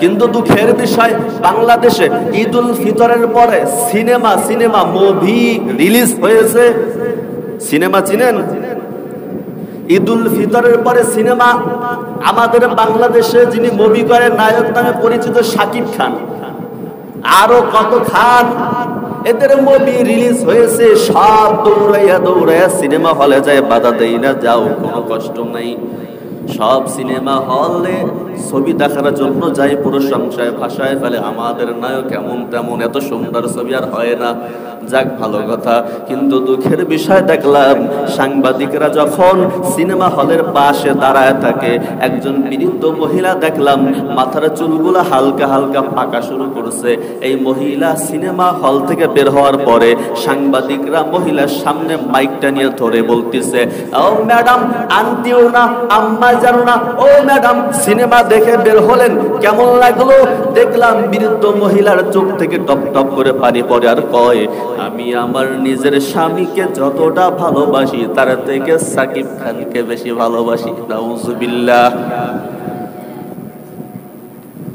কিন্তু দুঃখের বিষয় বাংলাদেশে ঈদুল ফিতরের পরে সিনেমা মুভি রিলিজ হয়েছে। সিনেমা চিনেন? ঈদুল ফিতরের পরে সিনেমা আমাদের বাংলাদেশে যিনি মুভি করে নায়ক নামে পরিচিত শাকিব খান, আরো কত খান, এদের মুভি রিলিজ হয়েছে। সব দৌড়াইয়া সিনেমা হলে যায়, বাধা দেই না, যাও, কোনো কষ্ট নাই। সব সিনেমা হলে ছবি দেখার জন্য যাই, প্রশংসায় ভাষায় ফেলে আমাদের নায়ক এমন তেমন, এত সুন্দর ছবি আর হয় না। যাক, ভালো কথা। কিন্তু দুঃখের বিষয় দেখলাম সাংবাদিকরা যখন সিনেমা হলের পাশে দাঁড়ায় থাকে, একজন বৃদ্ধ মহিলা দেখলাম মাথার চুলগুলো হালকা হালকা পাকা শুরু করছে। এই মহিলা সিনেমা হল থেকে বের হওয়ার পরে সাংবাদিকরা মহিলার সামনে মাইকটা নিয়ে ধরে বলতেছে, ও ম্যাডাম, আন্টিও না, আম্মা জানো না, ও ম্যাডাম, সিনেমা দেখে বের হলেন, কেমন লাগলো? দেখলাম বৃদ্ধ মহিলার চোখ থেকে টপ টপ করে পানি পড়ে, আর কয়, আমি আমার নিজের স্বামীকে যতটা ভালোবাসি তার থেকে সাকিব খানকে বেশি ভালোবাসি। নাউজুবিল্লাহ।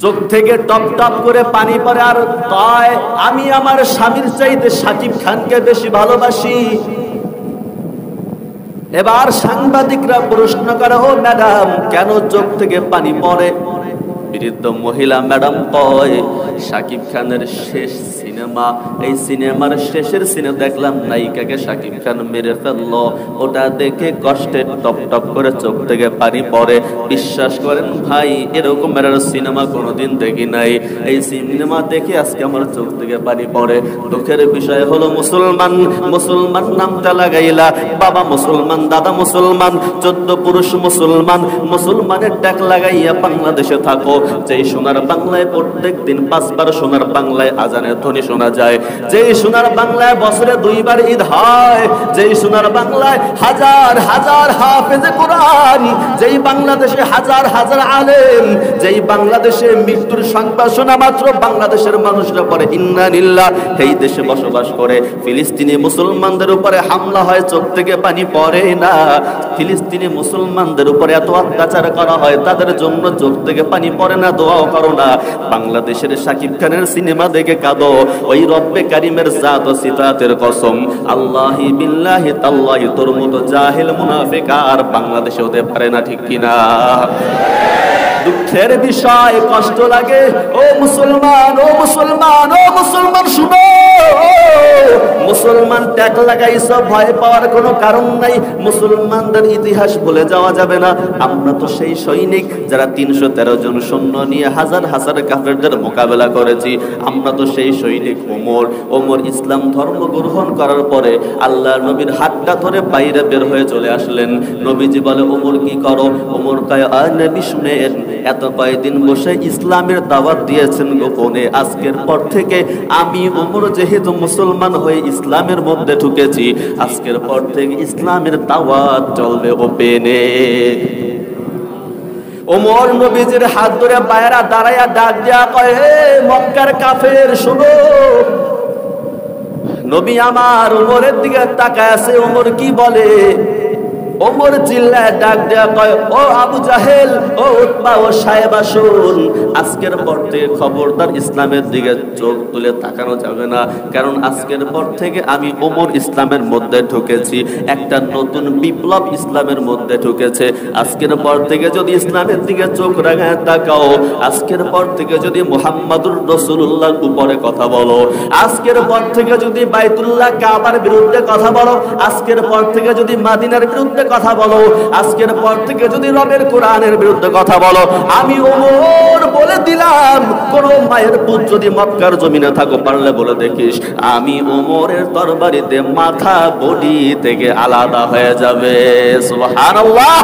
চোখ থেকে টপ টপ করে পানি পড়ে, আর কয়, আমি আমার স্বামীর চাইতে সাকিব খানকে বেশি ভালোবাসি। এবার সাংবাদিকরা প্রশ্ন করে, ও ম্যাডাম, কেন চোখ থেকে পানি পড়ে? বৃদ্ধ মহিলা ম্যাডাম কয়, সাকিব খানের শেষ সিনেমা, এই সিনেমার শেষের সিনে দেখলাম নায়িকাকে সাকিব খান মেরে ফেললো, ওটা দেখে কষ্টে টপ টপ করে চোখ থেকে পানি পড়ে। বিশ্বাস করেন ভাই, এরকম সিনেমা কোনোদিন দেখি নাই। এই সিনেমা দেখে আজকে আমার চোখ থেকে পানি পড়ে। দুঃখের বিষয় হলো মুসলমান নামটা লাগাইলা, বাবা মুসলমান, দাদা মুসলমান, 14 পুরুষ মুসলমান, মুসলমানের ডাক লাগাইয়া বাংলাদেশে থাকো। যেই সোনার বাংলায় প্রত্যেক দিন 5 বার সোনার বাংলায় আজানের ধ্বনি শোনা যায়, যেই সোনার বাংলায় বছরে 2 বার ঈদ হয়, যেই সোনার বাংলায় হাজার হাজার হাফেজে কোরআন, যেই বাংলাদেশে হাজার হাজার আলেম, যেই বাংলাদেশে মৃত্যুর সংবাদ শোনা মাত্র বাংলাদেশের মানুষরা পড়ে ইন্না লিল্লাহ, এই দেশে বসবাস করে ফিলিস্তিনি মুসলমানদের উপরে হামলা হয়, চোখ থেকে পানি পড়ে না। ফিলিস্তিনি মুসলমানদের উপরে এত অত্যাচার করা হয়, তাদের জন্য চোখ থেকে পানি পড়ে না, দোয়াও করো না। বাংলাদেশের শাকিব খানের সিনেমা দেখে কাঁদো। ওই রব্বে কারিমের জাত ও সিফাতের কসম, আল্লাহি বিল্লাহি তাল্লাহি, তোর মতো জাহিল মুনাফিক আর বাংলাদেশে হতে পারে না, ঠিক কিনা? দুঃখের বিষয়, কষ্ট লাগে। ও মুসলমান, ও মুসলমান, ও মুসলমান, শুনো, মুসলমান ট্যাগ লাগাইছ, ভয় পাওয়ার কোনো কারণ নাই। মুসলমানদের ইতিহাস ভুলে যাওয়া যাবে না। আমরা তো সেই সৈনিক যারা 313 জন সৈন্য নিয়ে হাজার হাজার কাফেরদের মোকাবেলা করেছি। আমরা তো সেই সৈনিক ওমর ইসলাম ধর্ম গ্রহণ করার পরে আল্লাহর নবীর হাতটা ধরে বাইরে বের হয়ে চলে আসলেন। নবীজি বলে, ওমর কি করো? ওমর কয়, আ নবী শুনেন, এত কয়েকদিন বসে ইসলামের দাওয়াত দিয়েছেন গোপনে, আজকের পর থেকে আমি ওমর যেহেতু মুসলমান হয়ে ইসলামের মধ্যে ঢুকেছি, আজকের পর থেকে ইসলামের দাওয়াত চলবে ওপেনে। ওমর নবীজির হাত ধরে বাইরে দাঁড়ায়া ডাক দেয়া কয়, হে মক্কার কাফের, শোনো। নবী আমার ওমরের দিকে তাকায় আছে। ওমর কি বলে? ওমর চিল্লায় ডাক দেয়া কয়, ও আবু জাহেল, ও উতবা, ও সাহেবা, শুন, আজকের পর থেকে খবরদার ইসলামের দিকে চোখ তুলে তাকানো যাবে না, কারণ আজকের পর থেকে আমি ওমর ইসলামের মধ্যে ঢুকেছি, একটা নতুন বিপ্লব ইসলামের মধ্যে ঢুকেছে। আজকের পর থেকে যদি ইসলামের দিকে চোখ রাখায় তাকাও, আজকের পর থেকে যদি মুহাম্মাদুর রাসূলুল্লাহর উপরে কথা বলো, আজকের পর থেকে যদি বাইতুল্লাহ কাবার বিরুদ্ধে কথা বলো, আজকের পর থেকে যদি মাদিনার বিরুদ্ধে কথা বলো, আজকের পর থেকে যদি রবের কোরআনের বিরুদ্ধে কথা বলো, আমি ওমর বলে দিলাম, কোন মায়ের পুত যদি মক্কার জমিনে থাকো, পারলে বলে দেখিস, আমি ওমরের তরবারিতে মাথা বডি থেকে আলাদা হয়ে যাবে। সুবহানাল্লাহ।